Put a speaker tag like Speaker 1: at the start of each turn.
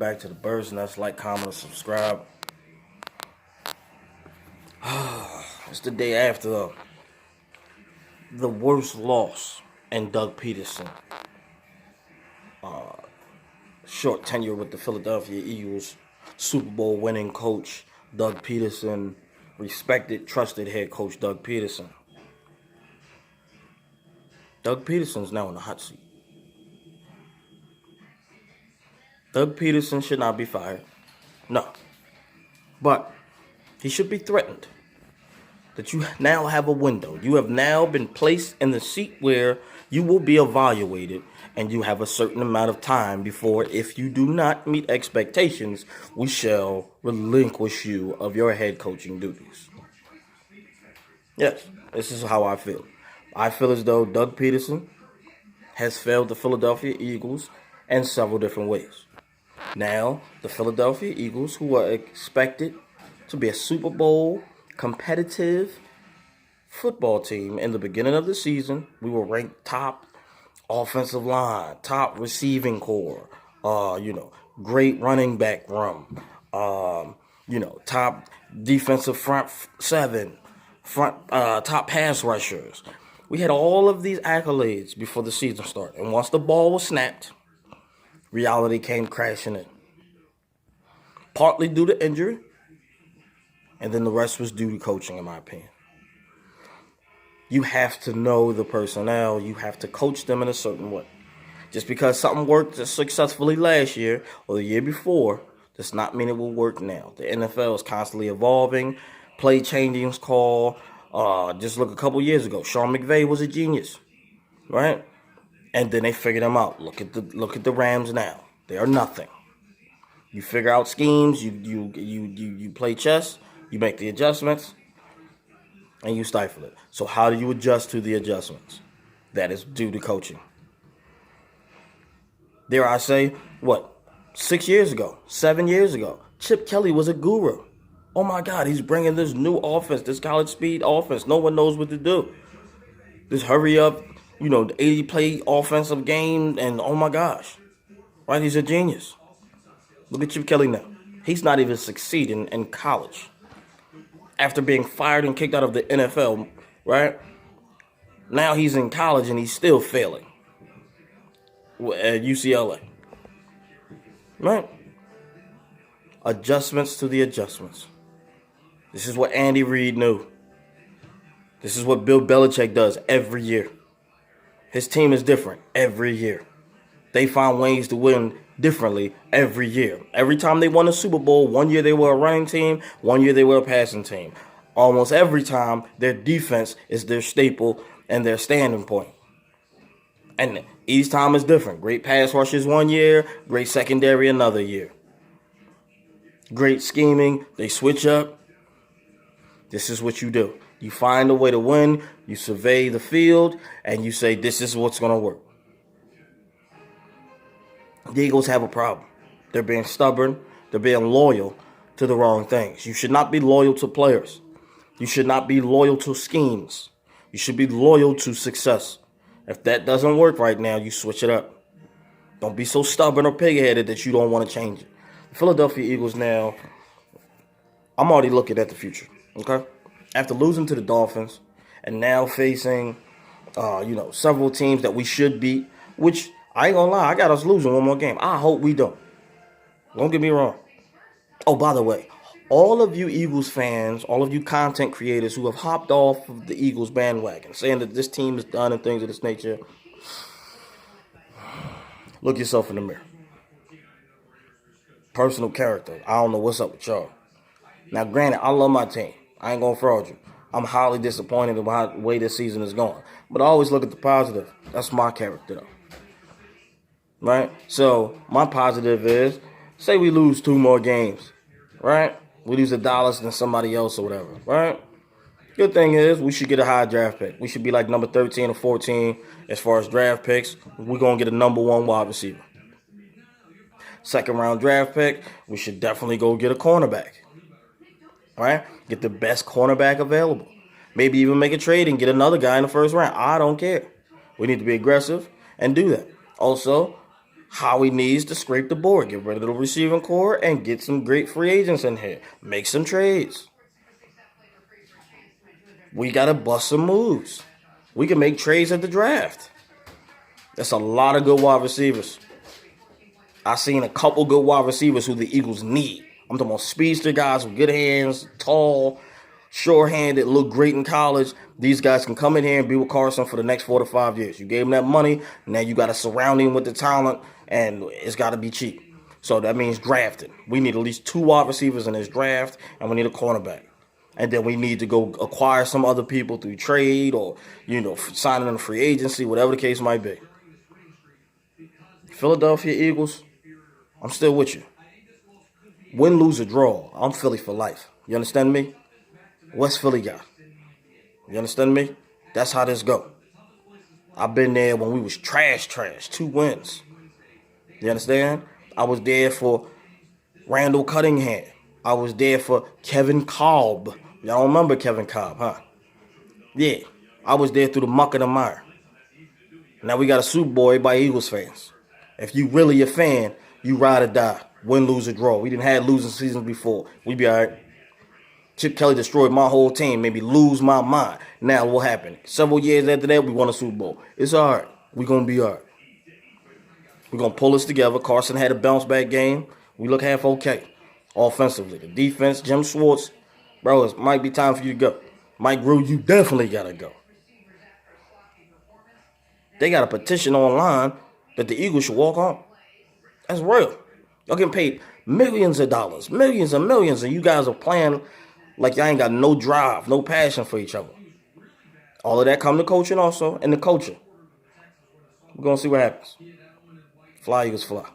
Speaker 1: back to the Bird's Nest. Like, comment, and subscribe. It's the day after the worst loss in Doug Peterson. Short tenure with the Philadelphia Eagles. Super Bowl winning coach Doug Peterson. Respected, trusted head coach Doug Peterson. Doug Peterson's now in the hot seat. Doug Peterson should not be fired. No. But he should be threatened. That you now have a window. You have now been placed in the seat where you will be evaluated, and you have a certain amount of time before, if you do not meet expectations, we shall relinquish you of your head coaching duties. Yes, this is how I feel. I feel as though Doug Peterson has failed the Philadelphia Eagles in several different ways. Now, the Philadelphia Eagles, who are expected to be a Super Bowl competitive football team in the beginning of the season, we were ranked top offensive line, top receiving core, great running back room, top defensive front seven, top pass rushers. We had all of these accolades before the season started. And once the ball was snapped, reality came crashing in. Partly due to injury, and then the rest was due to coaching, in my opinion. You have to know the personnel. You have to coach them in a certain way. Just because something worked successfully last year or the year before does not mean it will work now. The NFL is constantly evolving. Play changing's call. Just look a couple years ago. Sean McVay was a genius, right? And then they figured him out. Look at the Rams now. They are nothing. You figure out schemes. You play chess. You make the adjustments, and you stifle it. So how do you adjust to the adjustments? That is due to coaching. Dare I say, 6 years ago, 7 years ago, Chip Kelly was a guru. Oh my God, he's bringing this new offense, this college speed offense. No one knows what to do. This hurry up, the 80-play offensive game, and oh my gosh. Right, he's a genius. Look at Chip Kelly now. He's not even succeeding in college. After being fired and kicked out of the NFL, right? Now he's in college and he's still failing at UCLA. Right? Adjustments to the adjustments. This is what Andy Reid knew. This is what Bill Belichick does every year. His team is different every year. They find ways to win differently every year. Every time they won a Super Bowl, one year they were a running team, one year they were a passing team. Almost every time, their defense is their staple and their standing point. And each time is different. Great pass rushes one year, great secondary another year. Great scheming, they switch up. This is what you do. You find a way to win, you survey the field, and you say, this is what's going to work. The Eagles have a problem. They're being stubborn. They're being loyal to the wrong things. You should not be loyal to players. You should not be loyal to schemes. You should be loyal to success. If that doesn't work right now, you switch it up. Don't be so stubborn or pig-headed that you don't want to change it. The Philadelphia Eagles now, I'm already looking at the future, okay? After losing to the Dolphins and now facing, several teams that we should beat, which I ain't gonna lie, I got us losing one more game. I hope we don't. Don't get me wrong. Oh, by the way, all of you Eagles fans, all of you content creators who have hopped off of the Eagles bandwagon, saying that this team is done and things of this nature, look yourself in the mirror. Personal character. I don't know what's up with y'all. Now, granted, I love my team. I ain't gonna fraud you. I'm highly disappointed about the way this season is going. But I always look at the positive. That's my character, though. Right? So, my positive is, say we lose 2 more games, right? We lose $1 than somebody else or whatever, right? Good thing is, we should get a high draft pick. We should be like number 13 or 14 as far as draft picks. We're going to get a number 1 wide receiver. Second round draft pick, we should definitely go get a cornerback, right? Get the best cornerback available. Maybe even make a trade and get another guy in the first round. I don't care. We need to be aggressive and do that. Also, Howie needs to scrape the board, get rid of the receiving core, and get some great free agents in here. Make some trades. We got to bust some moves. We can make trades at the draft. That's a lot of good wide receivers. I seen a couple good wide receivers who the Eagles need. I'm talking about speedster guys with good hands, tall, sure-handed, look great in college. These guys can come in here and be with Carson for the next 4 to 5 years. You gave him that money. Now you got to surround him with the talent, and it's got to be cheap. So that means drafting. We need at least 2 wide receivers in this draft, and we need a cornerback. And then we need to go acquire some other people through trade or, signing in a free agency, whatever the case might be. Philadelphia Eagles, I'm still with you. Win, lose, or draw, I'm Philly for life. You understand me? What's Philly got? You understand me? That's how this go. I've been there when we was trash, 2 wins. You understand? I was there for Randall Cunningham. I was there for Kevin Kolb. Y'all remember Kevin Kolb, huh? Yeah. I was there through the muck and the mire. Now we got a Super Bowl by Eagles fans. If you really a fan, you ride or die. Win, lose, or draw. We didn't have losing seasons before. We be all right. Chip Kelly destroyed my whole team, made me lose my mind. Now what happened? Several years after that, we won a Super Bowl. It's all right. We're going to be all right. We're going to pull this together. Carson had a bounce-back game. We look half okay offensively. The defense, Jim Schwartz, bro, it might be time for you to go. Mike Grew, you definitely got to go. They got a petition online that the Eagles should walk on. That's real. Y'all getting paid millions of dollars, millions and millions, and you guys are playing like y'all ain't got no drive, no passion for each other. All of that come to coaching also, and the coaching. We're going to see what happens. Fly, Eagles, fly.